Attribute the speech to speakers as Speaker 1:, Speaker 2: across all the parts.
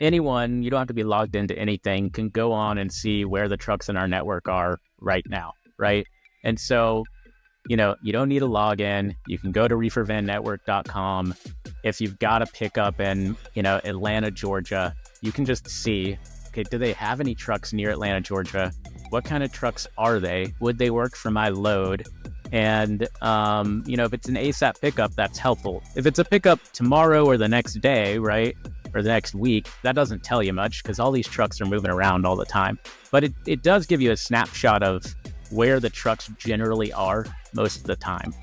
Speaker 1: anyone, you don't have to be logged into anything, can go on and see where the trucks in our network are right now, right? And so, you don't need a login. You can go to reefervannetwork.com. If you've got a pickup in, Atlanta, Georgia, you can just see, okay, do they have any trucks near Atlanta, Georgia? What kind of trucks are they? Would they work for my load? And, if it's an ASAP pickup, that's helpful. If it's a pickup tomorrow or the next day, right, or the next week, that doesn't tell you much because all these trucks are moving around all the time. But it does give you a snapshot of where the trucks generally are most of the time.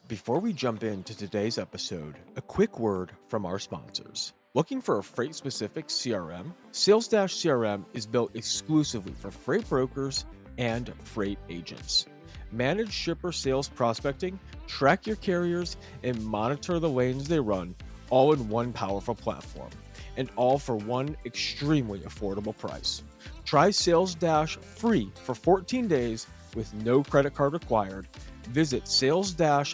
Speaker 2: Before we jump into today's episode, a quick word from our sponsors. Looking for a freight-specific CRM? Sales-CRM is built exclusively for freight brokers and freight agents. Manage shipper sales prospecting, track your carriers, and monitor the lanes they run, all in one powerful platform, and all for one extremely affordable price. Try Sales-Free for 14 days with no credit card required. Visit sales-crm.com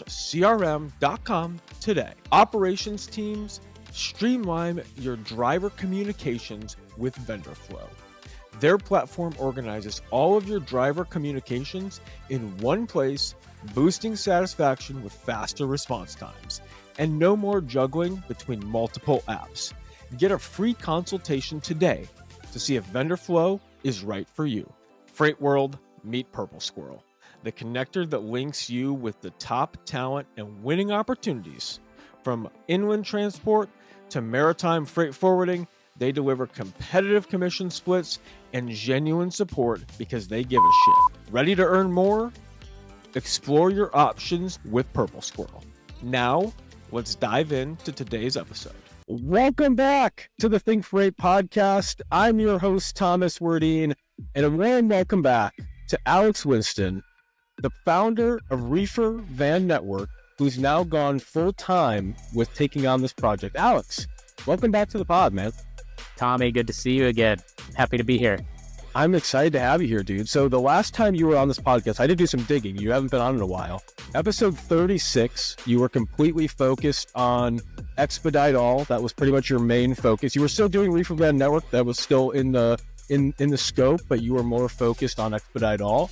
Speaker 2: today. Operations teams, streamline your driver communications with vendor flow. Their platform organizes all of your driver communications in one place, boosting satisfaction with faster response times. And no more juggling between multiple apps. Get a free consultation today to see if vendor flow is right for you. Freight World, meet Purple Squirrel, the connector that links you with the top talent and winning opportunities. From inland transport to maritime freight forwarding, they deliver competitive commission splits and genuine support because they give a shit. Ready to earn more? Explore your options with Purple Squirrel. Now, let's dive into today's episode.
Speaker 3: Welcome back to the ThinkFreight Podcast. I'm your host, Thomas Werdine, and a warm welcome back to Alex Winston, the founder of Reefer Van Network, who's now gone full-time with taking on this project. Alex, welcome back to the pod, man.
Speaker 1: Tommy, good to see you again. Happy to be here.
Speaker 3: I'm excited to have you here, dude. So the last time you were on this podcast, I did do some digging. You haven't been on in a while. Episode 36, you were completely focused on Expedite all. That was pretty much your main focus. You were still doing Reefer Van Network. That was still in the scope, but you were more focused on Expedite all.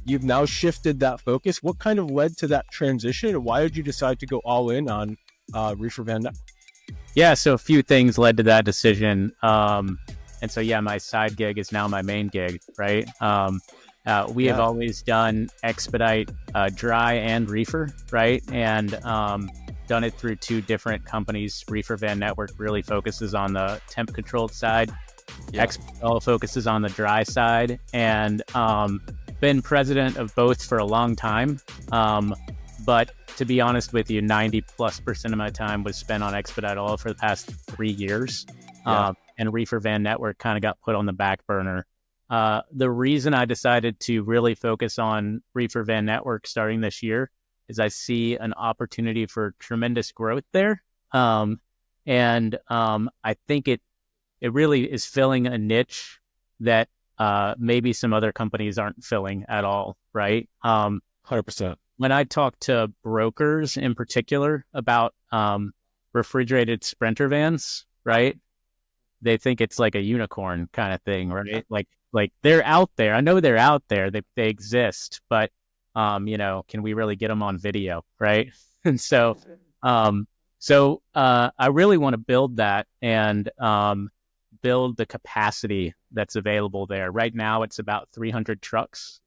Speaker 3: You've now shifted that focus. What kind of led to that transition, and why did you decide to go all in on Reefer Van Network?
Speaker 1: Yeah, so a few things led to that decision. And so, my side gig is now my main gig, right? We have always done Expedite dry and reefer, right? And done it through two different companies. Reefer Van Network really focuses on the temp controlled side. Expedite focuses on the dry side, and been president of both for a long time. But to be honest with you, 90+% of my time was spent on Expedite all for the past 3 years. And Reefer Van Network kind of got put on the back burner. The reason I decided to really focus on Reefer Van Network starting this year is I see an opportunity for tremendous growth there. And I think it really is filling a niche that maybe some other companies aren't filling at all, right?
Speaker 3: 100%.
Speaker 1: When I talk to brokers in particular about refrigerated Sprinter vans, right? They think it's like a unicorn kind of thing, right? Like they're out there. I know they're out there. They exist, but can we really get them on video, right? And so I really want to build that and build the capacity that's available there. Right now, it's about 300 trucks,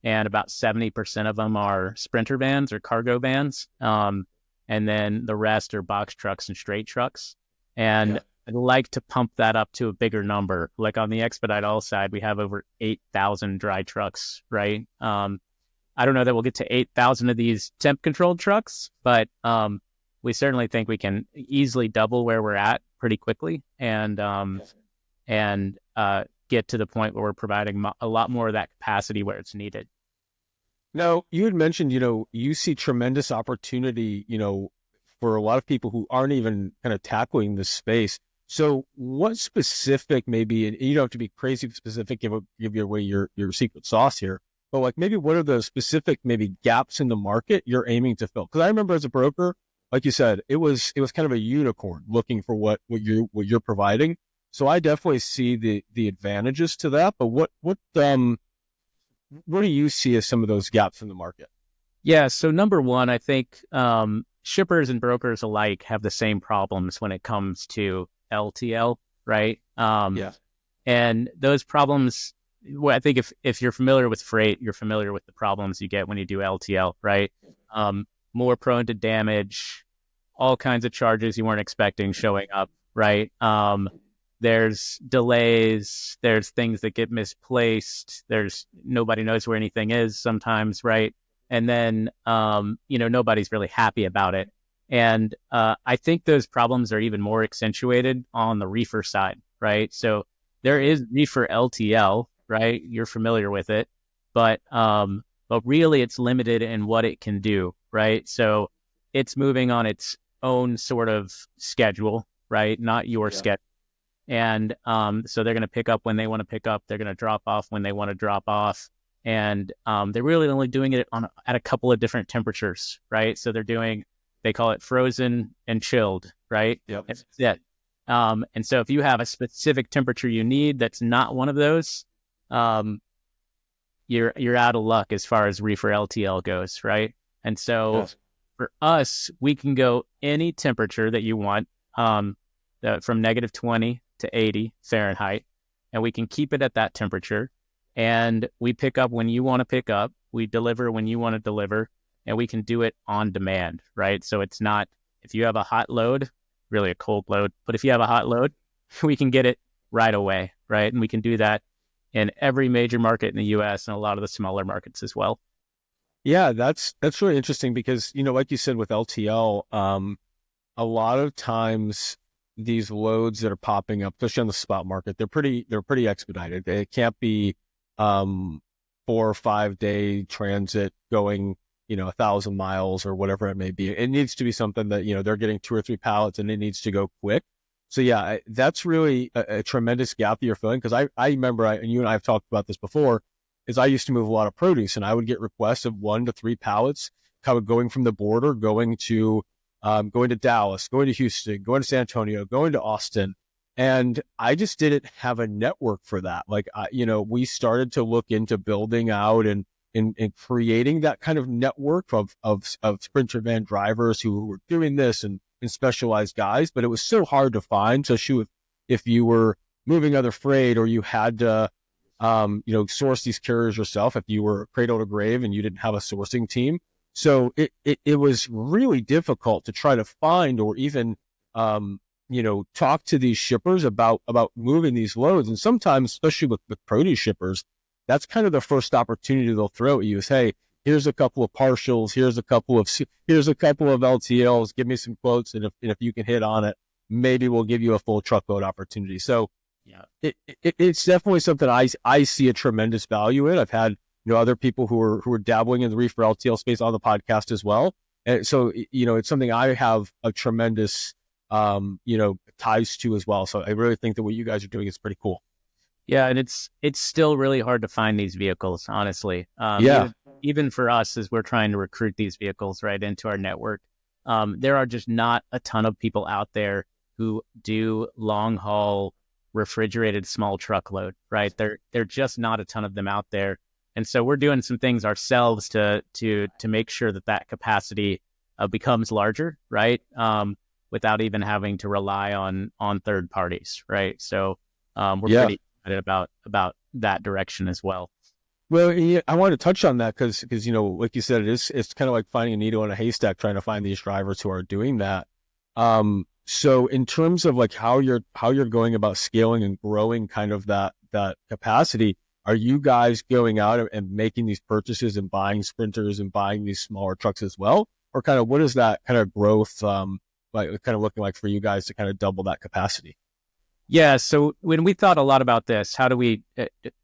Speaker 1: and about 70% of them are Sprinter vans or cargo vans, and then the rest are box trucks and straight trucks. And I'd like to pump that up to a bigger number. Like on the Expedite all side, we have over 8,000 dry trucks, right? I don't know that we'll get to 8,000 of these temp controlled trucks, but we certainly think we can easily double where we're at pretty quickly and get to the point where we're providing a lot more of that capacity where it's needed.
Speaker 3: Now, you had mentioned, you see tremendous opportunity, for a lot of people who aren't even kind of tackling this space. So what specific maybe, and you don't have to be crazy specific, give away your secret sauce here, but like maybe what are the specific maybe gaps in the market you're aiming to fill? Because I remember as a broker, like you said, it was kind of a unicorn looking for what you're providing. So I definitely see the advantages to that. But what do you see as some of those gaps in the market?
Speaker 1: Yeah. So number one, I think shippers and brokers alike have the same problems when it comes to LTL, right?
Speaker 3: Yeah.
Speaker 1: And those problems, well, I think if you're familiar with freight, you're familiar with the problems you get when you do LTL, right? More prone to damage, all kinds of charges you weren't expecting showing up, right? There's delays, there's things that get misplaced, there's nobody knows where anything is sometimes, right? And then, nobody's really happy about it. And I think those problems are even more accentuated on the reefer side, right? So there is reefer LTL, right? You're familiar with it, but really it's limited in what it can do, right? So it's moving on its own sort of schedule, right? Not your schedule. And so they're going to pick up when they want to pick up. They're going to drop off when they want to drop off. And they're really only doing it at a couple of different temperatures, right? So they call it frozen and chilled, right?
Speaker 3: Yep.
Speaker 1: That's it. And so if you have a specific temperature you need that's not one of those, you're out of luck as far as reefer LTL goes, right? And so for us, we can go any temperature that you want, from -20 to 80 Fahrenheit, and we can keep it at that temperature. And we pick up when you want to pick up, we deliver when you want to deliver, and we can do it on demand, right? So it's not, if you have a hot load, really a cold load, but if you have a hot load, we can get it right away, right? And we can do that in every major market in the US and a lot of the smaller markets as well.
Speaker 3: Yeah, that's really interesting because, like you said with LTL, a lot of times these loads that are popping up, especially on the spot market, they're pretty expedited. It can't be 4 or 5 day transit going 1,000 miles or whatever it may be. It needs to be something that they're getting 2 or 3 pallets and it needs to go quick. So yeah, that's really a tremendous gap that you're filling, because I remember, and you and I have talked about this before, is I used to move a lot of produce and I would get requests of 1 to 3 pallets kind of going from the border, going to Dallas, going to Houston, going to San Antonio, going to Austin. And I just didn't have a network for that. Like, we started to look into building out and creating that kind of network of Sprinter van drivers who were doing this and specialized guys, but it was so hard to find. So if you were moving other freight or you had to, source these carriers yourself, if you were cradle to grave and you didn't have a sourcing team. So it was really difficult to try to find or even, talk to these shippers about moving these loads. And sometimes, especially with produce shippers, that's kind of the first opportunity they'll throw at you is, hey, here's a couple of partials, here's a couple of LTLs, give me some quotes. And if you can hit on it, maybe we'll give you a full truckload opportunity. So yeah, it's definitely something I see a tremendous value in. I've had other people who are dabbling in the reefer LTL space on the podcast as well. And so, it's something I have a tremendous, ties to as well. So I really think that what you guys are doing is pretty cool.
Speaker 1: Yeah. And it's still really hard to find these vehicles, honestly. Even for us, as we're trying to recruit these vehicles right into our network, there are just not a ton of people out there who do long haul refrigerated small truckload, right? They're just not a ton of them out there. And so we're doing some things ourselves to make sure that capacity becomes larger, right? Without even having to rely on third parties, right? So we're pretty excited about that direction as well.
Speaker 3: Well, yeah, I wanted to touch on that because like you said, it's kind of like finding a needle in a haystack trying to find these drivers who are doing that. So in terms of like how you're going about scaling and growing kind of that capacity, are you guys going out and making these purchases and buying sprinters and buying these smaller trucks as well? Or kind of what is that kind of growth like kind of looking like for you guys to kind of double that capacity?
Speaker 1: Yeah. So when we thought a lot about this, how do we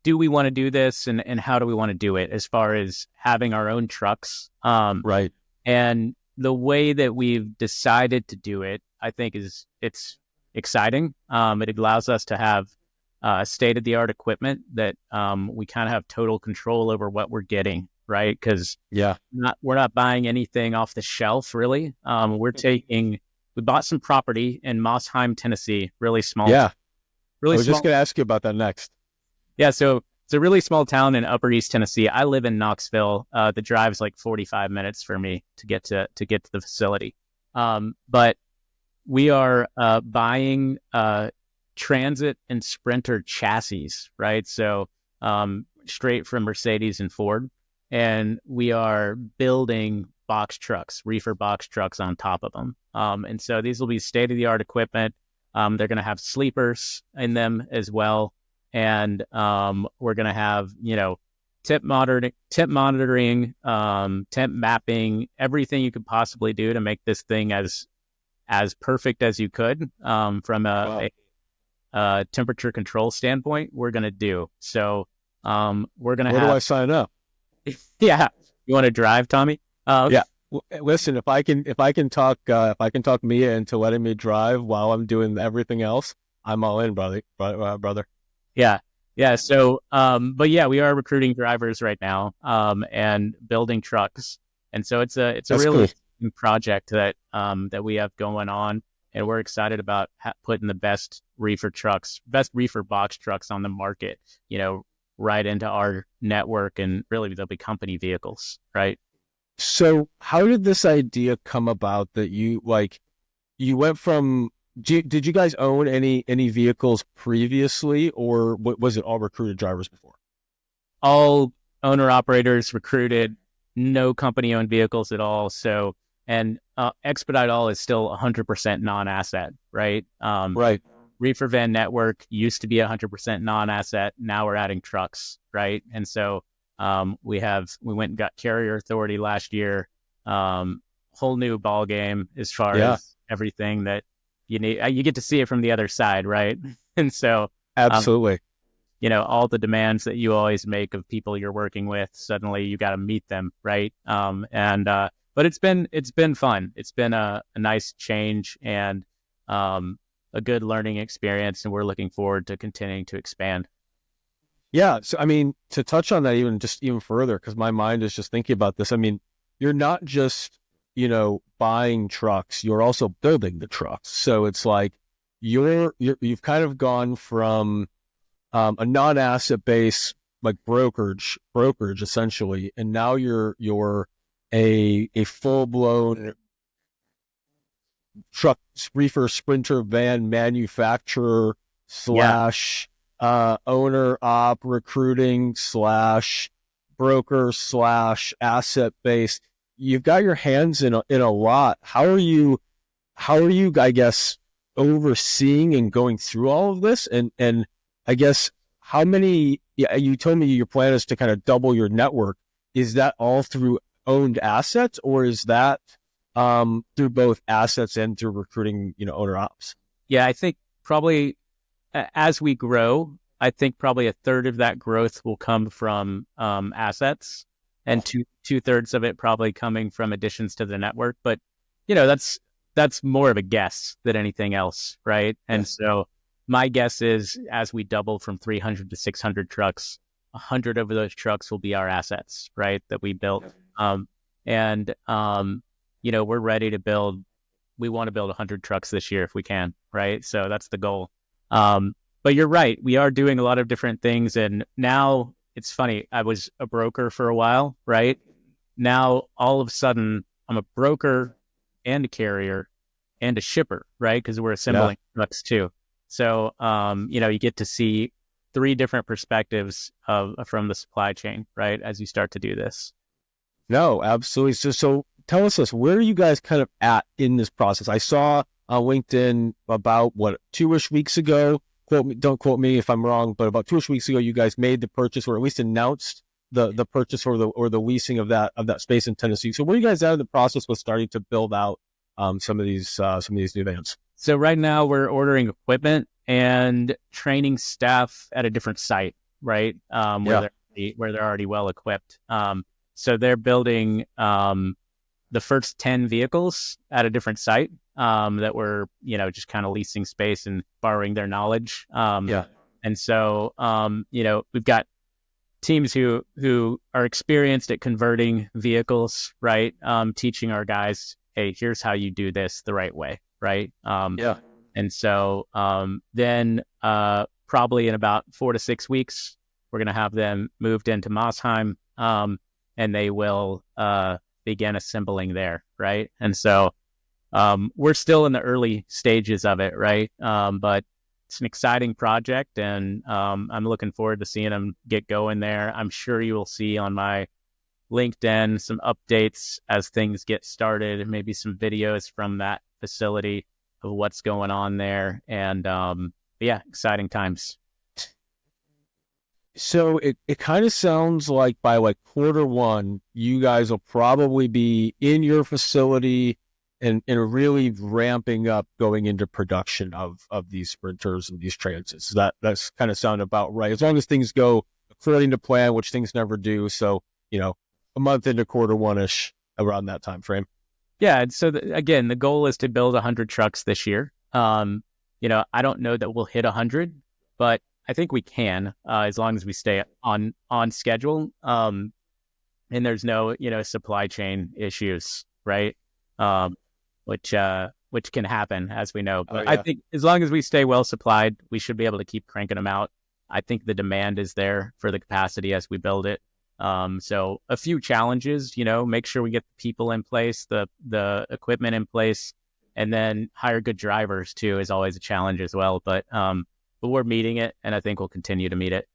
Speaker 1: want to do this and how do we want to do it as far as having our own trucks?
Speaker 3: Right.
Speaker 1: And the way that we've decided to do it, I think it's exciting. It allows us to have state-of-the-art equipment that we kind of have total control over what we're getting, right? Because we're not buying anything off the shelf, really. We bought some property in Mossheim, Tennessee, really small.
Speaker 3: Yeah,
Speaker 1: really
Speaker 3: I was
Speaker 1: small.
Speaker 3: just going to ask you about that next.
Speaker 1: Yeah, so it's a really small town in Upper East Tennessee. I live in Knoxville. The drive's like 45 minutes for me to get to the facility. But we are buying Transit and Sprinter chassis, right? So straight from Mercedes and Ford. And we are building box trucks, reefer box trucks on top of them. And so these will be state-of-the-art equipment. They're going to have sleepers in them as well. And we're going to have, temp monitoring, temp mapping, everything you could possibly do to make this thing as perfect as you could from a temperature control standpoint. We're going to do. So we're going to
Speaker 3: Where do I sign up?
Speaker 1: Yeah. You want to drive, Tommy?
Speaker 3: Yeah. Listen, if I can talk Mia into letting me drive while I'm doing everything else, I'm all in, brother.
Speaker 1: Yeah. So, but yeah, we are recruiting drivers right now, and building trucks. And so it's a really cool project that we have going on, and we're excited about putting the best reefer box trucks on the market, right into our network, and really they'll be company vehicles, right?
Speaker 3: So how did this idea come about that you went from, did you guys own any vehicles previously, or was it all recruited drivers before?
Speaker 1: All owner operators recruited, no company owned vehicles at all. So, and Expedite all is still 100% non-asset, right?
Speaker 3: Right.
Speaker 1: Reefer Van Network used to be 100% non-asset. Now we're adding trucks, right? And so we went and got carrier authority last year. Whole new ball game as far as everything that you need. You get to see it from the other side, right? And so
Speaker 3: absolutely,
Speaker 1: all the demands that you always make of people you're working with, suddenly you got to meet them, right? But it's been fun. It's been a nice change and a good learning experience, and we're looking forward to continuing to expand.
Speaker 3: Yeah. So, I mean, to touch on that even further, because my mind is just thinking about this. I mean, you're not just, buying trucks, you're also building the trucks. So it's like you've kind of gone from a non-asset base, like brokerage essentially, and now you're a full-blown truck reefer sprinter van manufacturer / owner op recruiting / broker / asset based. You've got your hands in a lot. How are you, I guess, overseeing and going through all of this? And I guess how many, you told me your plan is to kind of double your network. Is that all through owned assets, or is that through both assets and through recruiting, owner ops?
Speaker 1: Yeah, I think probably as we grow, I think probably a third of that growth will come from assets, and two-thirds of it probably coming from additions to the network. But that's more of a guess than anything else, right? And so my guess is, as we double from 300 to 600 trucks, 100 of those trucks will be our assets, right, that we built. We're ready to build. We want to build 100 trucks this year if we can, right? So that's the goal. But you're right. We are doing a lot of different things. And now it's funny. I was a broker for a while, right? Now, all of a sudden, I'm a broker and a carrier and a shipper, right? Because we're assembling trucks too. So, you get to see 3 different perspectives from the supply chain, right? As you start to do this.
Speaker 3: No, absolutely. So tell us this, where are you guys kind of at in this process? I saw on LinkedIn about 2-ish weeks ago, don't quote me if I'm wrong, but about 2-ish weeks ago, you guys made the purchase, or at least announced the purchase or the leasing of that space in Tennessee. So where are you guys at in the process with starting to build out some of these new vans? So
Speaker 1: right now we're ordering equipment and training staff at a different site, right? Where they're already well equipped. So they're building the first 10 vehicles at a different site that we're, just kind of leasing space and borrowing their knowledge. And so, we've got teams who are experienced at converting vehicles, right? Teaching our guys, hey, here's how you do this the right way, right? And so then probably in about 4 to 6 weeks, we're going to have them moved into Mosheim, and they will begin assembling there, right? And so we're still in the early stages of it, right? But it's an exciting project, and I'm looking forward to seeing them get going there. I'm sure you will see on my LinkedIn some updates as things get started, maybe some videos from that facility of what's going on there. And exciting times.
Speaker 3: So it kind of sounds like by like Q1, you guys will probably be in your facility and really ramping up going into production of these sprinters and these transits. That's kind of sound about right. As long as things go according to plan, which things never do. So, a month into Q1-ish, around that time frame.
Speaker 1: Yeah. And so again, the goal is to build 100 trucks this year. I don't know that we'll hit 100, but I think we can, as long as we stay on schedule. And there's no, supply chain issues, right? Which can happen, as we know. But I think as long as we stay well supplied, we should be able to keep cranking them out. I think the demand is there for the capacity as we build it. So a few challenges, make sure we get the people in place, the equipment in place, and then hire good drivers too is always a challenge as well. But we're meeting it, and I think we'll continue to meet it.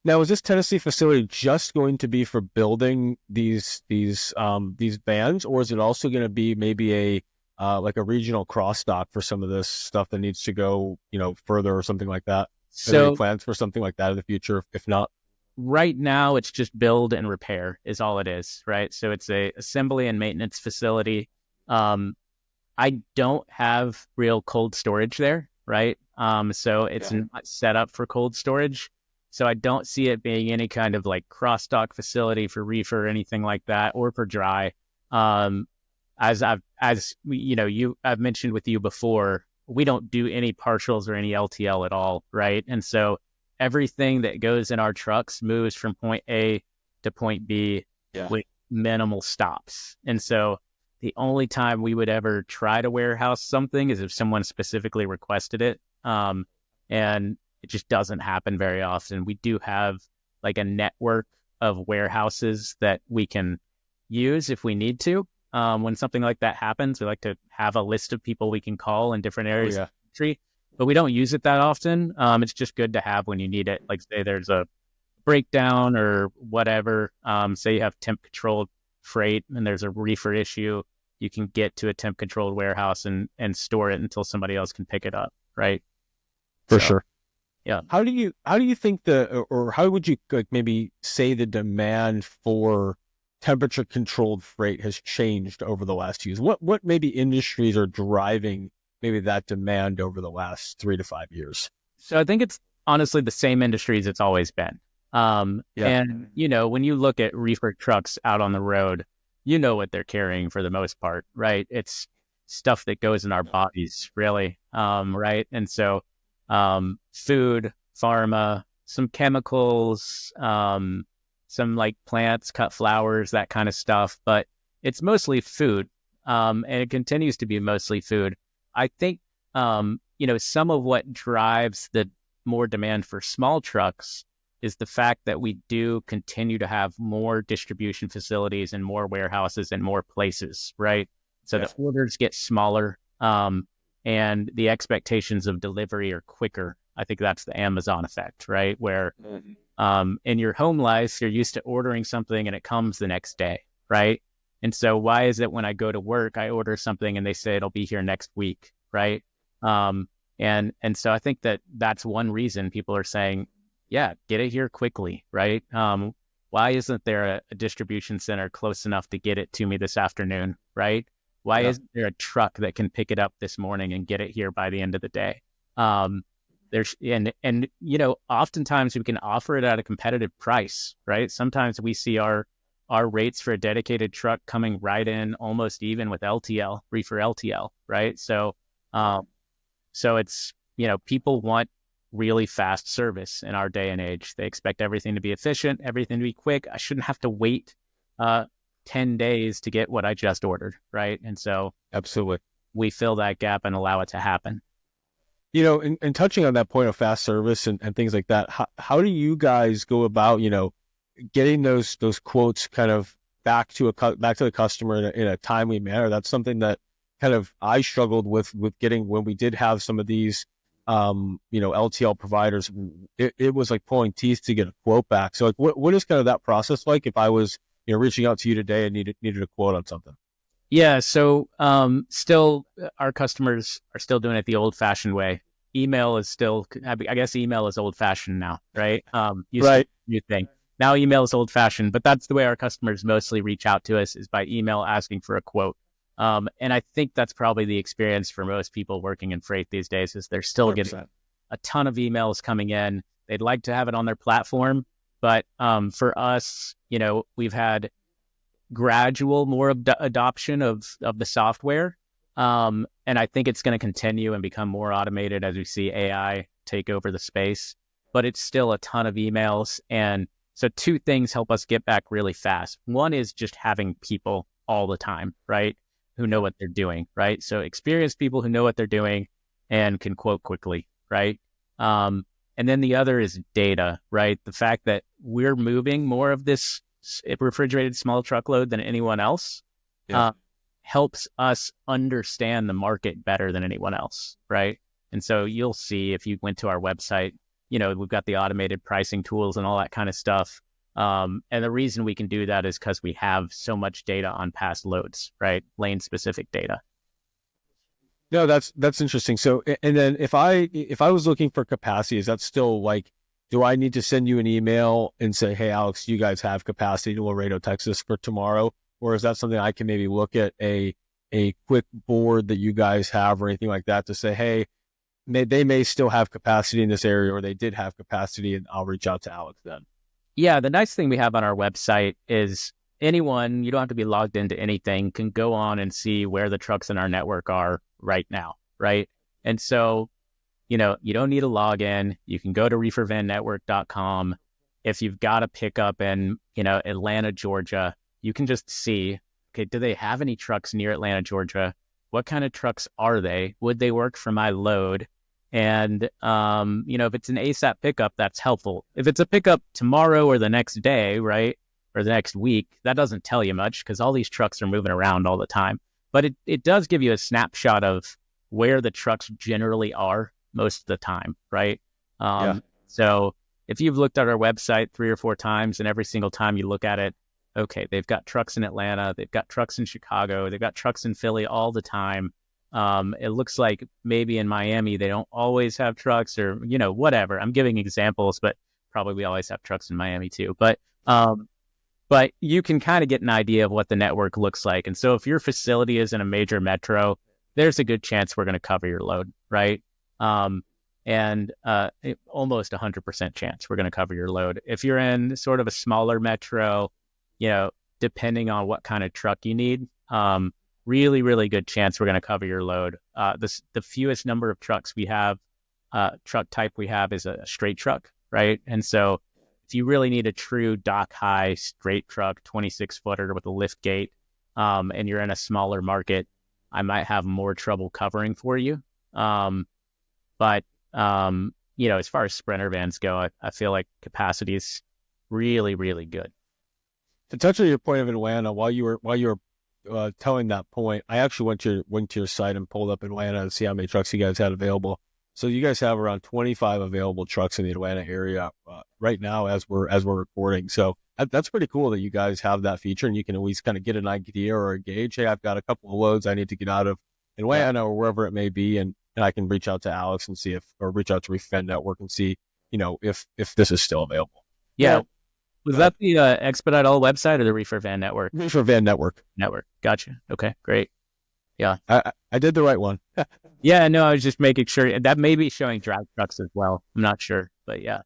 Speaker 3: Now, is this Tennessee facility just going to be for building these vans, or is it also going to be maybe like a regional cross dock for some of this stuff that needs to go, further or something like that?
Speaker 1: So,
Speaker 3: any plans for something like that in the future? If not,
Speaker 1: right now it's just build and repair is all it is, right? So it's a assembly and maintenance facility. I don't have real cold storage there, right? So it's not set up for cold storage. So I don't see it being any kind of like cross dock facility for reefer or anything like that, or for dry. As I've mentioned with you before, we don't do any partials or any LTL at all, right? And so everything that goes in our trucks moves from point A to point B with minimal stops. And so the only time we would ever try to warehouse something is if someone specifically requested it. And it just doesn't happen very often. We do have like a network of warehouses that we can use if we need to. When something like that happens, we like to have a list of people we can call in different areas of the country, but we don't use it that often. It's just good to have when you need it. Like say there's a breakdown or whatever. Say you have temp controlled freight and there's a reefer issue, you can get to a temp controlled warehouse and store it until somebody else can pick it up. Right.
Speaker 3: For sure.
Speaker 1: Yeah.
Speaker 3: How do you think or how would you like maybe say the demand for temperature controlled freight has changed over the last years? What maybe industries are driving maybe that demand over the last 3 to 5 years?
Speaker 1: So I think it's honestly the same industries it's always been. And when you look at reefer trucks out on the road, you know what they're carrying for the most part, right? It's stuff that goes in our bodies, really. Right. And so food, pharma, some chemicals, some like plants, cut flowers, that kind of stuff, but it's mostly food. And it continues to be mostly food. I think, some of what drives the more demand for small trucks is the fact that we do continue to have more distribution facilities and more warehouses and more places, right? So the orders get smaller, and the expectations of delivery are quicker. I think that's the Amazon effect, right? Where in your home life, you're used to ordering something and it comes the next day, right? And so why is it when I go to work, I order something and they say it'll be here next week, right? And so I think that's one reason people are saying, yeah, get it here quickly, right? Why isn't there a distribution center close enough to get it to me this afternoon, right? Why isn't there a truck that can pick it up this morning and get it here by the end of the day? Oftentimes we can offer it at a competitive price, right? Sometimes we see our rates for a dedicated truck coming right in almost even with LTL, reefer LTL, right? So it's, people want really fast service in our day and age. They expect everything to be efficient, everything to be quick. I shouldn't have to wait 10 days to get what I just ordered, right? And so
Speaker 3: Absolutely.
Speaker 1: we fill that gap and allow it to happen.
Speaker 3: And touching on that point of fast service and things like that, how do you guys go about, getting those quotes kind of back to the customer in a timely manner? That's something that kind of I struggled with getting when we did have some of these, LTL providers. It was like pulling teeth to get a quote back. So like, what is kind of that process like if I was, reaching out to you today and needed a quote on something?
Speaker 1: Yeah. So still, our customers are still doing it the old fashioned way. Email is still, I guess email is old fashioned now, right?
Speaker 3: Right.
Speaker 1: You think now email is old fashioned, but that's the way our customers mostly reach out to us, is by email asking for a quote. And I think that's probably the experience for most people working in freight these days, is they're still 100%. Getting a ton of emails coming in. They'd like to have it on their platform, but for us, we've had gradual more adoption of the software. And I think it's going to continue and become more automated as we see AI take over the space, but it's still a ton of emails. And so two things help us get back really fast. One is just having people all the time, right, who know what they're doing, right? So experienced people who know what they're doing and can quote quickly, right? And then the other is data, right? The fact that we're moving more of this refrigerated small truckload than anyone else. Yeah. Helps us understand the market better than anyone else, right? And so you'll see if you went to our website, we've got the automated pricing tools and all that kind of stuff. And the reason we can do that is because we have so much data on past loads, right? Lane specific data.
Speaker 3: No, that's interesting. So, and then if I was looking for capacity, is that still like, do I need to send you an email and say, hey, Alex, you guys have capacity to Laredo, Texas for tomorrow? Or is that something I can maybe look at a quick board that you guys have or anything like that to say, hey, they may still have capacity in this area, or they did have capacity, and I'll reach out to Alex then?
Speaker 1: Yeah, the nice thing we have on our website is anyone, you don't have to be logged into anything, can go on and see where the trucks in our network are right now, right? And so, you don't need a login. You can go to reefervannetwork.com. If you've got a pickup in, Atlanta, Georgia, you can just see, okay, do they have any trucks near Atlanta, Georgia? What kind of trucks are they? Would they work for my load? And, if it's an ASAP pickup, that's helpful. If it's a pickup tomorrow or the next day, right, or the next week, that doesn't tell you much because all these trucks are moving around all the time. But it does give you a snapshot of where the trucks generally are most of the time, right? So if you've looked at our website 3 or 4 times and every single time you look at it, okay, they've got trucks in Atlanta, they've got trucks in Chicago, they've got trucks in Philly all the time. It looks like maybe in Miami, they don't always have trucks, or, whatever. I'm giving examples, but probably we always have trucks in Miami too. But you can kind of get an idea of what the network looks like. And so if your facility is in a major metro, there's a good chance we're going to cover your load, right? And almost 100% chance we're going to cover your load. If you're in sort of a smaller metro, depending on what kind of truck you need, really, really good chance we're going to cover your load. The fewest number of trucks we have, truck type we have, is a straight truck, right? And so if you really need a true dock high straight truck, 26-footer with a lift gate, and you're in a smaller market, I might have more trouble covering for you. But as far as Sprinter vans go, I feel like capacity is really, really good.
Speaker 3: To touch on your point of Atlanta, while you were telling that point, I actually went to your site and pulled up Atlanta to see how many trucks you guys had available. So you guys have around 25 available trucks in the Atlanta area right now as we're recording. So that's pretty cool that you guys have that feature, and you can always kind of get an idea or a gauge. Hey, I've got a couple of loads I need to get out of Atlanta or wherever it may be, and I can reach out to Alex and see or reach out to Reefer Van Network and see, if this is still available.
Speaker 1: Yeah. Was that the Expedite All website or the Reefer Van Network?
Speaker 3: Reefer Van Network.
Speaker 1: Gotcha. Okay, great. Yeah.
Speaker 3: I did the right one.
Speaker 1: Yeah, no, I was just making sure. That may be showing drive trucks as well. I'm not sure, but yeah.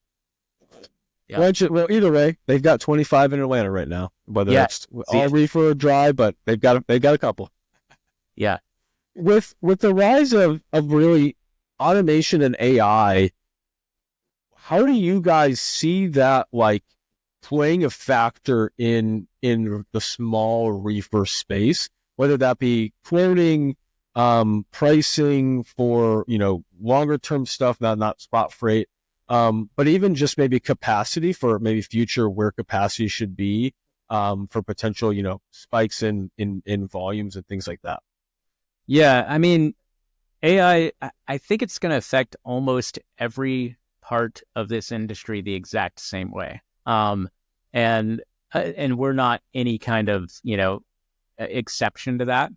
Speaker 3: Well, either way, they've got 25 in Atlanta right now. Whether it's all reefer or dry, but they've got a couple.
Speaker 1: Yeah.
Speaker 3: With the rise of really automation and AI, how do you guys see that like playing a factor in the small reefer space, whether that be quoting, pricing for, longer term stuff, not spot freight, but even just maybe capacity for maybe future where capacity should be, for potential, spikes in volumes and things like that.
Speaker 1: Yeah, I mean, AI, I think it's going to affect almost every part of this industry the exact same way. And we're not any kind of, exception to that.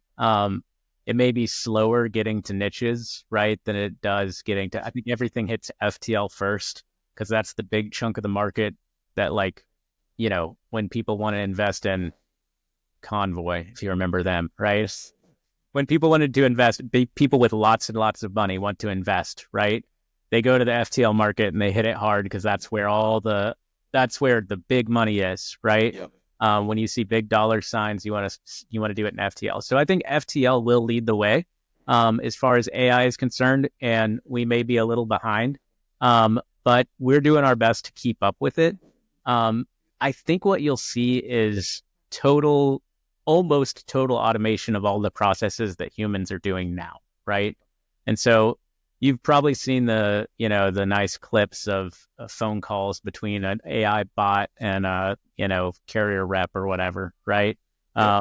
Speaker 1: It may be slower getting to niches, right, than it does getting to, I think everything hits FTL first, because that's the big chunk of the market that, like, when people want to invest in Convoy, if you remember them, right? When people wanted to invest, people with lots and lots of money want to invest, right? They go to the FTL market and they hit it hard because that's where the big money is, right?
Speaker 2: Yep.
Speaker 1: When you see big dollar signs, you want to do it in FTL. So I think FTL will lead the way as far as AI is concerned, and we may be a little behind, but we're doing our best to keep up with it. I think what you'll see is almost total automation of all the processes that humans are doing now, right? And so you've probably seen the nice clips of phone calls between an AI bot and a, carrier rep or whatever, right?
Speaker 2: Yeah.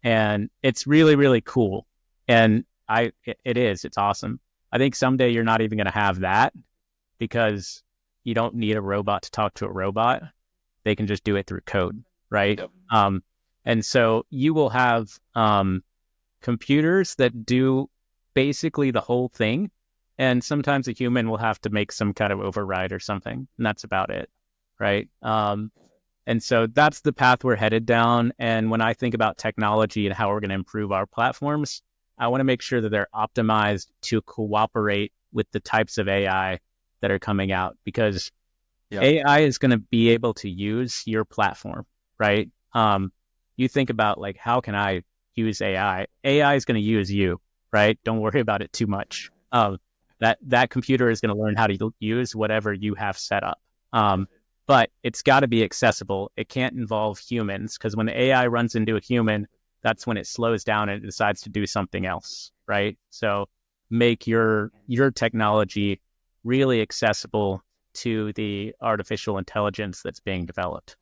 Speaker 1: And it's really, really cool. And it's awesome. I think someday you're not even going to have that, because you don't need a robot to talk to a robot. They can just do it through code, right?
Speaker 2: Yep.
Speaker 1: And so you will have computers that do basically the whole thing. And sometimes a human will have to make some kind of override or something. And that's about it, right? And so that's the path we're headed down. And when I think about technology and how we're going to improve our platforms, I want to make sure that they're optimized to cooperate with the types of AI that are coming out. Because AI is going to be able to use your platform, right? You think about, like, how can I use AI? AI is going to use you, right? Don't worry about it too much. That computer is going to learn how to use whatever you have set up. But it's got to be accessible. It can't involve humans, because when the AI runs into a human, that's when it slows down and it decides to do something else, right? So make your technology really accessible to the artificial intelligence that's being developed.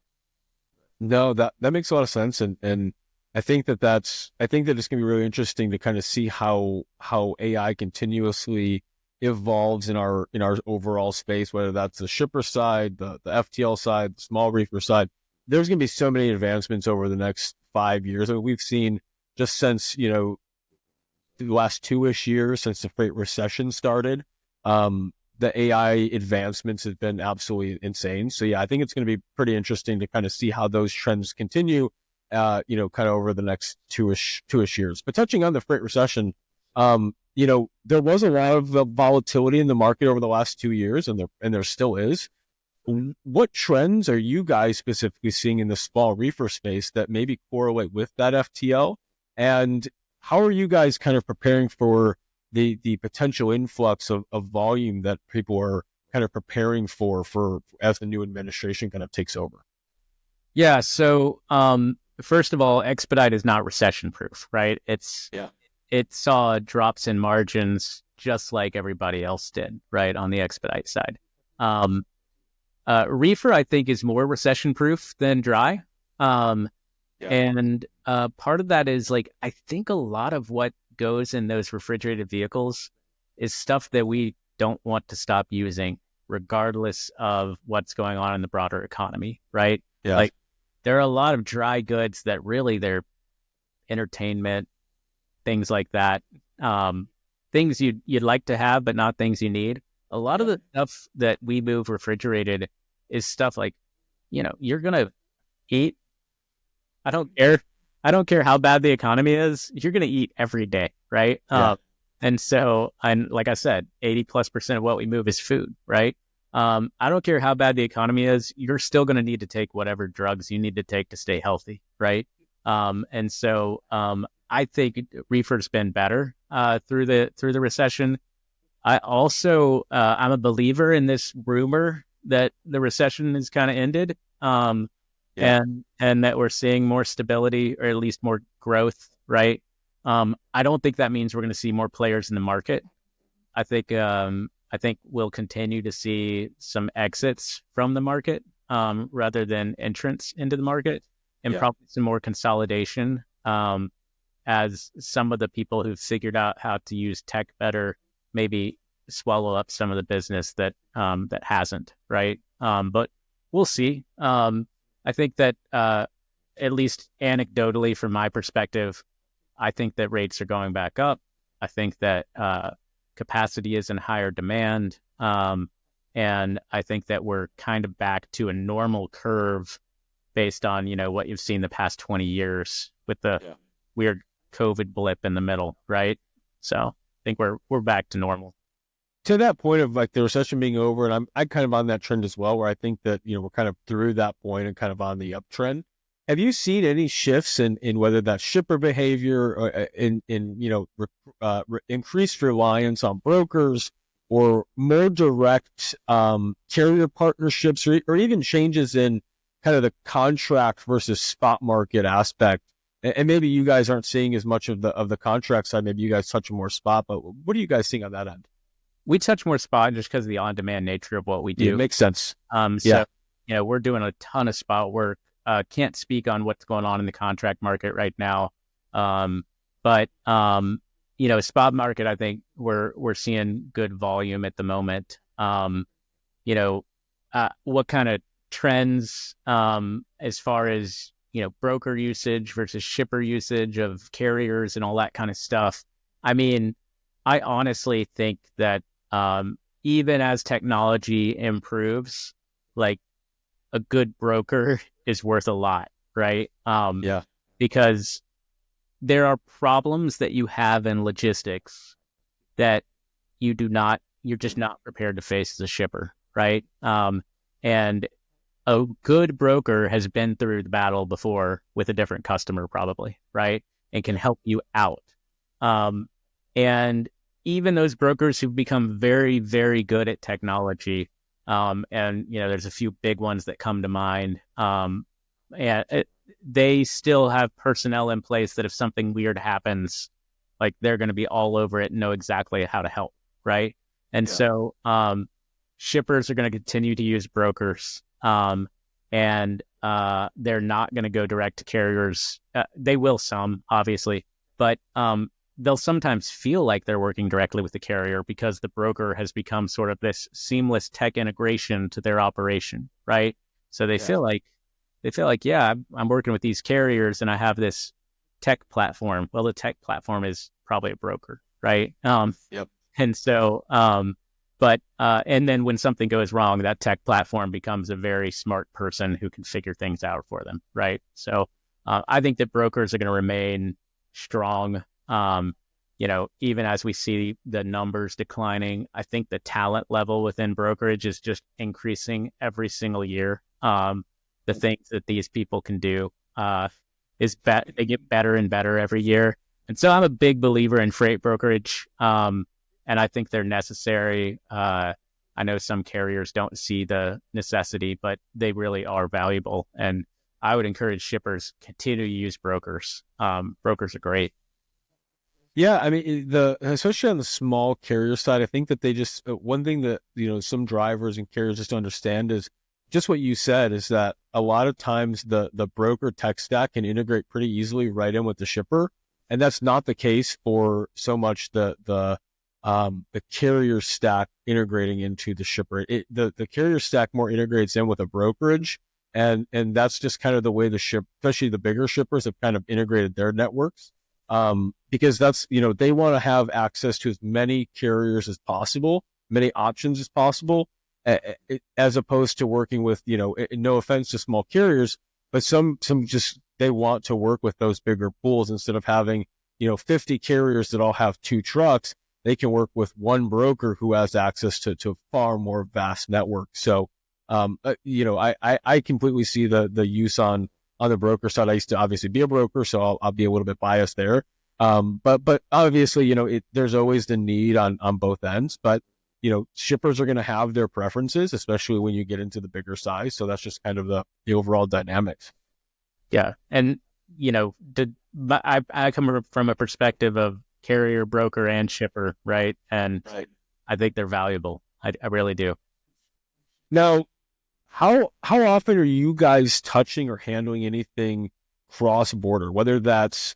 Speaker 3: No, that makes a lot of sense, and I think that it's going to be really interesting to kind of see how AI continuously evolves in our overall space, whether that's the shipper side, the FTL side, the small reefer side. There's going to be so many advancements over the next 5 years. I mean, we've seen just since the last 2-ish years since the freight recession started. The AI advancements have been absolutely insane. So yeah, I think it's going to be pretty interesting to kind of see how those trends continue, kind of over the next two-ish years. But touching on the freight recession, there was a lot of volatility in the market over the last 2 years, and there still is. What trends are you guys specifically seeing in the small reefer space that maybe correlate with that FTL? And how are you guys kind of preparing for the potential influx of volume that people are kind of preparing for as the new administration kind of takes over?
Speaker 1: Yeah. So, first of all, Expedite is not recession proof, right? It saw drops in margins just like everybody else did, right, on the Expedite side. Reefer, I think, is more recession proof than dry. And part of that is, like, I think a lot of what goes in those refrigerated vehicles is stuff that we don't want to stop using, regardless of what's going on in the broader economy, right?
Speaker 3: Yeah.
Speaker 1: Like, there are a lot of dry goods that really they're entertainment, things like that. Things you'd like to have, but not things you need. A lot of the stuff that we move refrigerated is stuff like, you're going to eat. I don't care how bad the economy is. You're going to eat every day, right? And so, like I said, 80+% of what we move is food, right? I don't care how bad the economy is. You're still going to need to take whatever drugs you need to take to stay healthy, right? And so, I think reefer's been better through the recession. I also I'm a believer in this rumor that the recession is kind of ended,
Speaker 3: Yeah.
Speaker 1: and that we're seeing more stability, or at least more growth, right? I don't think that means we're going to see more players in the market. I think we'll continue to see some exits from the market, rather than entrance into the market, and probably some more consolidation, as some of the people who've figured out how to use tech better maybe swallow up some of the business that hasn't, right? But we'll see. I think that at least anecdotally, from my perspective, I think that rates are going back up. I think that capacity is in higher demand. And I think that we're kind of back to a normal curve based on, what you've seen the past 20 years with the weird COVID blip in the middle, right? So I think we're back to normal.
Speaker 3: To that point of like the recession being over, and I'm kind of on that trend as well, where I think that, we're kind of through that point and kind of on the uptrend. Have you seen any shifts in whether that's shipper behavior or in increased reliance on brokers, or more direct carrier partnerships, or even changes in kind of the contract versus spot market aspect? And maybe you guys aren't seeing as much of the contract side. Maybe you guys touch more spot, but what are you guys seeing on that end?
Speaker 1: We touch more spot just because of the on-demand nature of what we do.
Speaker 3: Yeah, it makes sense.
Speaker 1: So, we're doing a ton of spot work. Can't speak on what's going on in the contract market right now. But spot market, I think we're seeing good volume at the moment. What kind of trends, as far as, broker usage versus shipper usage of carriers and all that kind of stuff. I mean, I honestly think that even as technology improves, like, a good broker is worth a lot, right? Because there are problems that you have in logistics that you're just not prepared to face as a shipper, right? And a good broker has been through the battle before with a different customer, probably, right? And can help you out. And even those brokers who've become very, very good at technology, and there's a few big ones that come to mind, they still have personnel in place that if something weird happens, like, they're going to be all over it and know exactly how to help, right? And so shippers are going to continue to use brokers, and they're not going to go direct to carriers. They will some, obviously, but they'll sometimes feel like they're working directly with the carrier because the broker has become sort of this seamless tech integration to their operation, right? So they feel like, I'm working with these carriers and I have this tech platform. Well, the tech platform is probably a broker, right? And so, and then when something goes wrong, that tech platform becomes a very smart person who can figure things out for them, right? So I think that brokers are going to remain strong. Even as we see the numbers declining, I think the talent level within brokerage is just increasing every single year. The things that these people can do they get better and better every year. And so I'm a big believer in freight brokerage, and I think they're necessary. I know some carriers don't see the necessity, but they really are valuable. And I would encourage shippers continue to use brokers. Brokers are great.
Speaker 3: Yeah, I mean, especially on the small carrier side, I think that they just one thing that some drivers and carriers just don't understand is just what you said, is that a lot of times the broker tech stack can integrate pretty easily right in with the shipper, and that's not the case for so much the carrier stack integrating into the shipper. The carrier stack more integrates in with a brokerage, and that's just kind of the way especially the bigger shippers have kind of integrated their networks. Because that's, they want to have access to as many carriers as possible, many options as possible, as opposed to working with, no offense to small carriers, but some just, they want to work with those bigger pools instead of having, 50 carriers that all have 2 trucks. They can work with one broker who has access to a far more vast network. So, I completely see the use on the broker side. I used to obviously be a broker, so I'll be a little bit biased there. But obviously, there's always the need on both ends. But shippers are going to have their preferences, especially when you get into the bigger size. So that's just kind of the overall dynamics.
Speaker 1: Yeah. And, I come from a perspective of carrier, broker, and shipper, right? And I think they're valuable. I really do.
Speaker 3: Now, how often are you guys touching or handling anything cross-border, whether that's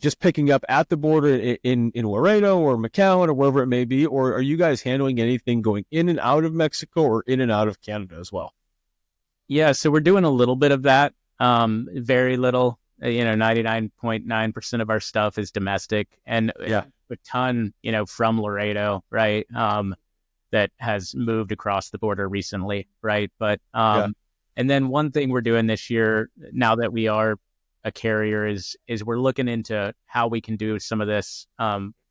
Speaker 3: just picking up at the border in Laredo or McAllen or wherever it may be, or are you guys handling anything going in and out of Mexico or in and out of Canada as well?
Speaker 1: Yeah, so we're doing a little bit of that, very little. 99.9% of our stuff is domestic, and a ton, from Laredo, right? That has moved across the border recently, right? But and then one thing we're doing this year, now that we are a carrier, is we're looking into how we can do some of this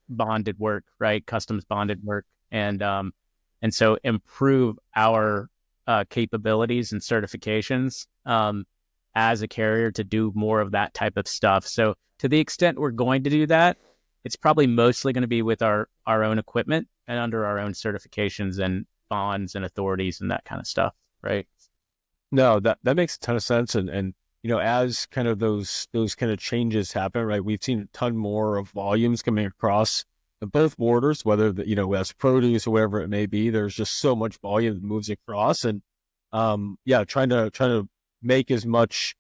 Speaker 1: bonded work, right? Customs bonded work, and so improve our capabilities and certifications as a carrier to do more of that type of stuff. So to the extent we're going to do that, it's probably mostly going to be with our own equipment and under our own certifications and bonds and authorities and that kind of stuff, right?
Speaker 3: No, that makes a ton of sense. And as kind of those kind of changes happen, right? We've seen a ton more of volumes coming across both borders, whether as produce or whatever it may be. There's just so much volume that moves across, and trying to make as much,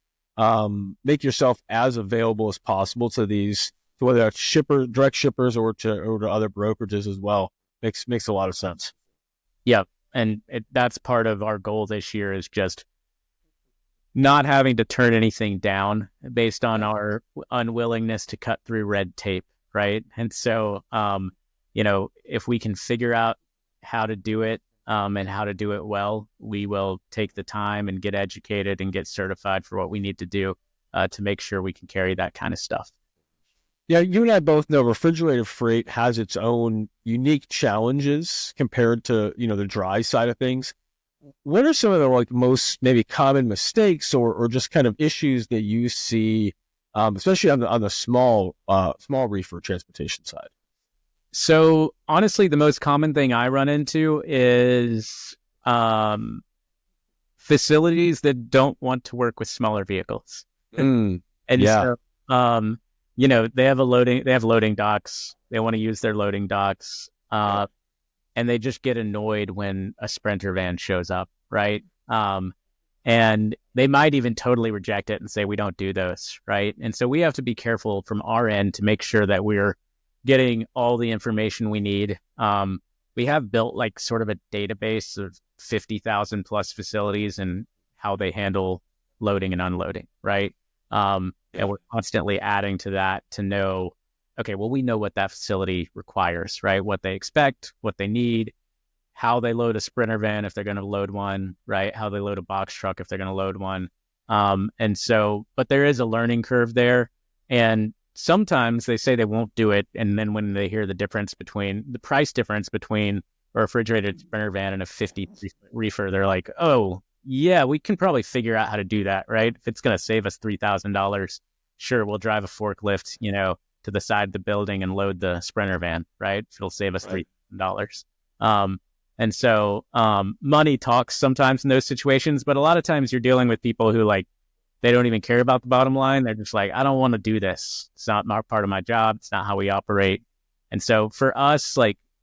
Speaker 3: make yourself as available as possible to these, whether that's direct shippers or to other brokerages as well, makes a lot of sense.
Speaker 1: Yeah, and that's part of our goal this year, is just not having to turn anything down based on our unwillingness to cut through red tape, right? And so, if we can figure out how to do it, and how to do it well, we will take the time and get educated and get certified for what we need to do to make sure we can carry that kind of stuff.
Speaker 3: Yeah, you and I both know refrigerated freight has its own unique challenges compared to, the dry side of things. What are some of the most maybe common mistakes or just kind of issues that you see, especially on the small reefer transportation side?
Speaker 1: So honestly, the most common thing I run into is facilities that don't want to work with smaller vehicles. So, they have loading docks. They want to use their loading docks, and they just get annoyed when a Sprinter van shows up, right? And they might even totally reject it and say, we don't do those, right? And so we have to be careful from our end to make sure that we're getting all the information we need. We have built sort of a database of 50,000 plus facilities and how they handle loading and unloading, right? And we're constantly adding to that to know, okay, well, we know what that facility requires, right? What they expect, what they need, how they load a Sprinter van if they're going to load one, right? How they load a box truck if they're going to load one. But there is a learning curve there. And sometimes they say they won't do it. And then when they hear the price difference between a refrigerated Sprinter van and a 50 reefer, they're like, oh, yeah, we can probably figure out how to do that, right? If it's going to save us $3,000, sure, we'll drive a forklift, to the side of the building and load the Sprinter van, right? It'll save us $3,000. And so money talks sometimes in those situations, but a lot of times you're dealing with people who they don't even care about the bottom line. They're just I don't want to do this. It's not part of my job. It's not how we operate. And so for us,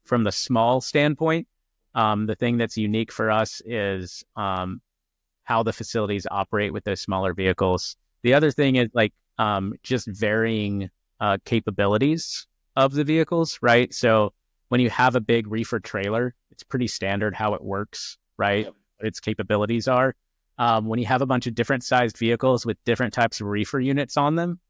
Speaker 1: from the small standpoint, the thing that's unique for us is how the facilities operate with those smaller vehicles. The other thing is just varying capabilities of the vehicles, right? So when you have a big reefer trailer, it's pretty standard how it works, right? Yep. What its capabilities are. When you have a bunch of different sized vehicles with different types of reefer units on them,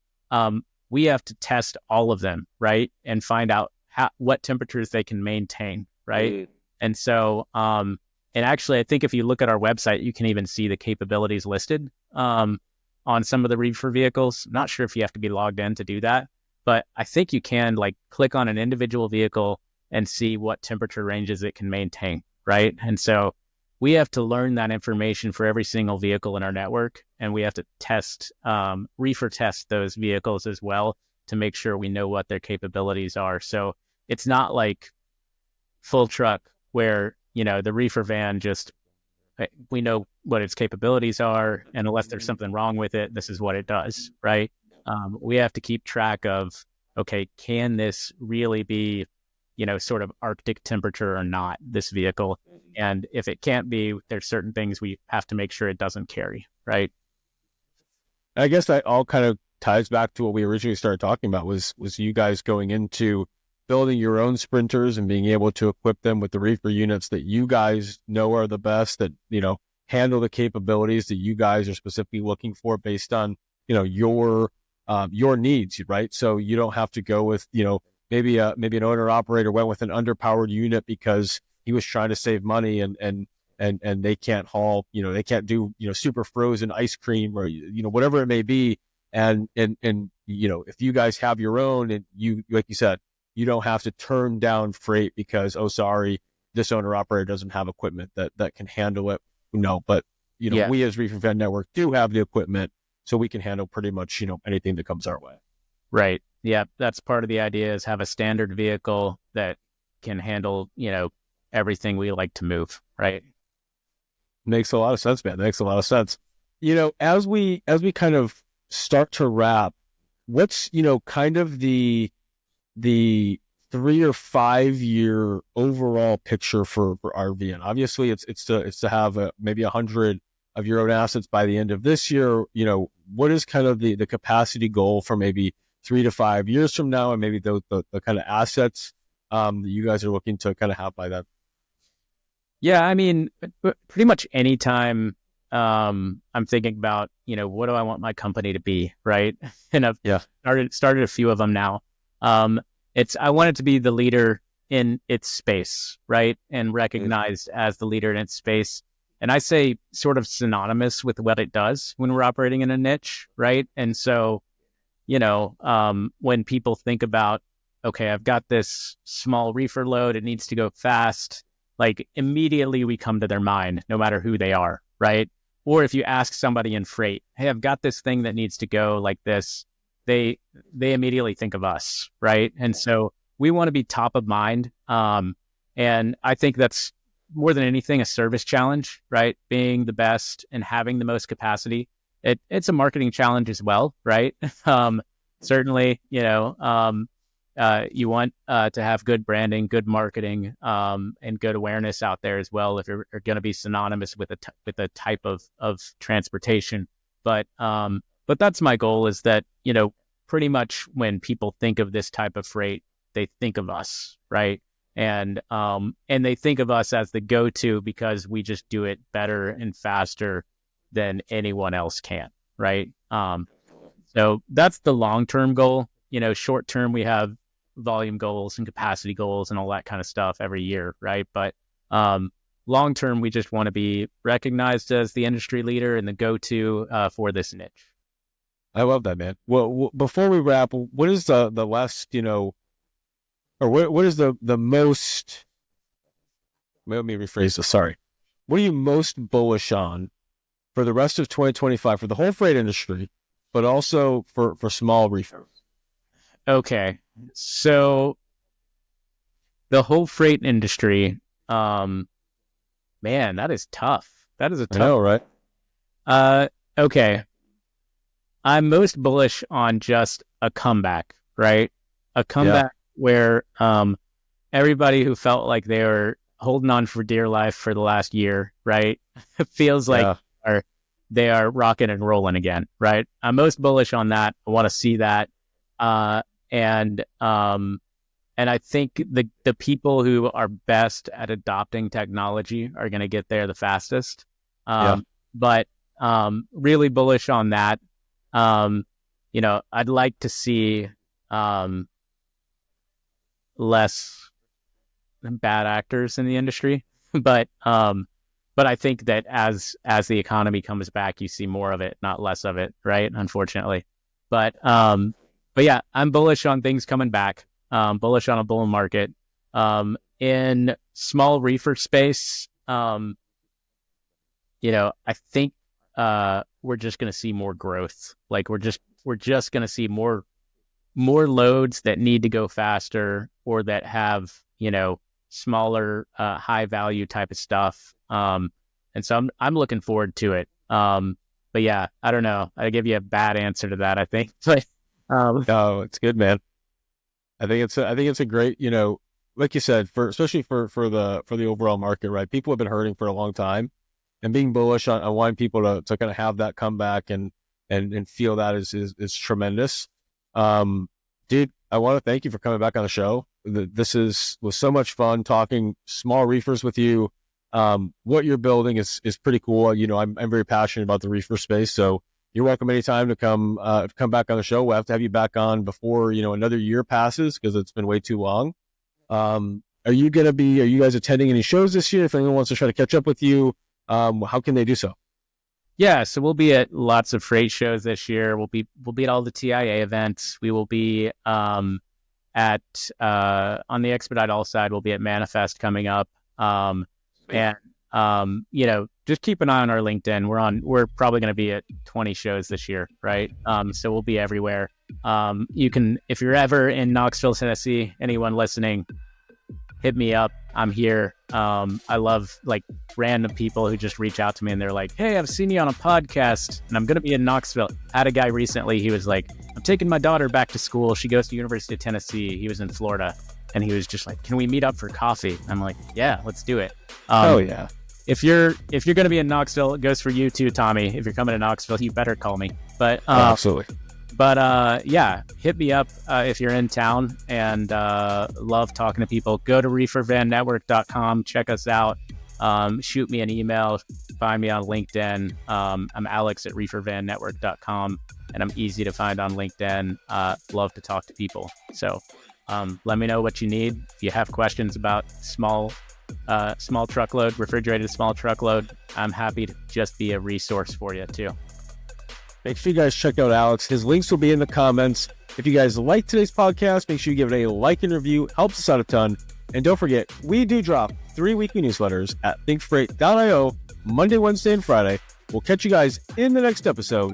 Speaker 1: we have to test all of them, right? And find out what temperatures they can maintain, right? And so, and actually, I think if you look at our website, you can even see the capabilities listed on some of the reefer vehicles. I'm not sure if you have to be logged in to do that, but I think you can click on an individual vehicle and see what temperature ranges it can maintain, right? And so we have to learn that information for every single vehicle in our network, and we have to reefer test those vehicles as well to make sure we know what their capabilities are. So it's not like full truck, where, the reefer van just, we know what its capabilities are, and unless there's something wrong with it, this is what it does, right? We have to keep track of, okay, can this really be, sort of Arctic temperature or not, this vehicle? And if it can't be, there's certain things we have to make sure it doesn't carry, right?
Speaker 3: I guess that all kind of ties back to what we originally started talking about was you guys going into building your own sprinters and being able to equip them with the reefer units that you guys know are the best, that, handle the capabilities that you guys are specifically looking for based on, your needs, right? So you don't have to go with, maybe an owner operator went with an underpowered unit because he was trying to save money and they can't haul, they can't do, super frozen ice cream or, whatever it may be. And if you guys have your own and you, like you said, you don't have to turn down freight because, oh, sorry, this owner operator doesn't have equipment that can handle it. But, we as Reefer Van Network do have the equipment, so we can handle pretty much, anything that comes our way.
Speaker 1: Right. Yeah. That's part of the idea, is have a standard vehicle that can handle, everything we like to move. Right.
Speaker 3: Makes a lot of sense, man. Makes a lot of sense. As we kind of start to wrap, what's, kind of the 3 or 5 year overall picture for RVN? Obviously it's to have maybe 100 of your own assets by the end of this year. What is kind of the capacity goal for maybe 3 to 5 years from now, and maybe the kind of assets that you guys are looking to kind of have by then?
Speaker 1: Yeah, I mean, pretty much anytime I'm thinking about, what do I want my company to be, right? And I've started a few of them now. I want it to be the leader in its space, right? And recognized as the leader in its space. And I say sort of synonymous with what it does when we're operating in a niche, right? And so, when people think about, okay, I've got this small reefer load, it needs to go fast, like immediately we come to their mind, no matter who they are, right? Or if you ask somebody in freight, hey, I've got this thing that needs to go like this, they immediately think of us, right? And so we want to be top of mind. And I think that's more than anything a service challenge, right? Being the best and having the most capacity. It's a marketing challenge as well, right? Certainly, you want to have good branding, good marketing, and good awareness out there as well if you're going to be synonymous with a type of transportation. But that's my goal, is that, pretty much when people think of this type of freight, they think of us, right? And they think of us as the go-to because we just do it better and faster than anyone else can, right? So that's the long-term goal. Short-term, we have volume goals and capacity goals and all that kind of stuff every year, right? But long-term, we just want to be recognized as the industry leader and the go-to for this niche.
Speaker 3: I love that, man. Well, before we wrap, what is the last, or what is the most, let me rephrase this, sorry. What are you most bullish on for the rest of 2025 for the whole freight industry, but also for small reefers?
Speaker 1: Okay. So the whole freight industry, man, that is tough. That is a tough.
Speaker 3: I know, right?
Speaker 1: Okay. I'm most bullish on just a comeback, right? A comeback where everybody who felt like they were holding on for dear life for the last year, right? feels like they are rocking and rolling again, right? I'm most bullish on that. I want to see that. And I think the people who are best at adopting technology are going to get there the fastest. But really bullish on that. I'd like to see less bad actors in the industry, but I think that as the economy comes back, you see more of it, not less of it, right? Unfortunately, but yeah, I'm bullish on things coming back. Bullish on a bull market. In small reefer space, I think we're just going to see more growth. Like we're just going to see more loads that need to go faster or that have, smaller, high value type of stuff. And so I'm looking forward to it. But yeah, I don't know. I give you a bad answer to that, I think. But
Speaker 3: no, it's good, man. I think it's a great, like you said, especially for the overall market, right? People have been hurting for a long time, and being bullish on wanting people to kind of have that comeback and feel that is tremendous. Dude, I want to thank you for coming back on the show. This was so much fun talking small reefers with you. What you're building is pretty cool. I'm very passionate about the reefer space, so you're welcome anytime to come back on the show. We'll have to have you back on before, another year passes, because it's been way too long. Are you guys attending any shows this year? If anyone wants to try to catch up with you, how can they do so?
Speaker 1: Yeah, so we'll be at lots of freight shows this year. We'll be at all the TIA events. We will be on the Expedite All side. We'll be at Manifest coming up. Just keep an eye on our LinkedIn. We're probably going to be at 20 shows this year, right? So we'll be everywhere. You can, if you're ever in Knoxville, Tennessee, anyone listening, hit me up. I'm here. I love random people who just reach out to me and they're like, "Hey, I've seen you on a podcast and I'm going to be in Knoxville." I had a guy recently. He was like, "I'm taking my daughter back to school. She goes to University of Tennessee." He was in Florida, and he was just like, "Can we meet up for coffee?" I'm like, "Yeah, let's do it."
Speaker 3: Oh yeah.
Speaker 1: If you're going to be in Knoxville, it goes for you too, Tommy. If you're coming to Knoxville, you better call me. But
Speaker 3: absolutely.
Speaker 1: But yeah, hit me up if you're in town, and love talking to people. Go to reefervannetwork.com, check us out. Shoot me an email, find me on LinkedIn. I'm Alex at reefervannetwork.com, and I'm easy to find on LinkedIn. Love to talk to people. So let me know what you need. If you have questions about small truckload, refrigerated small truckload, I'm happy to just be a resource for you too.
Speaker 3: Make sure you guys check out Alex. His links will be in the comments. If you guys like today's podcast, make sure you give it a like and review. Helps us out a ton. And don't forget, we do drop 3 weekly newsletters at thinkfreight.io Monday, Wednesday, and Friday. We'll catch you guys in the next episode.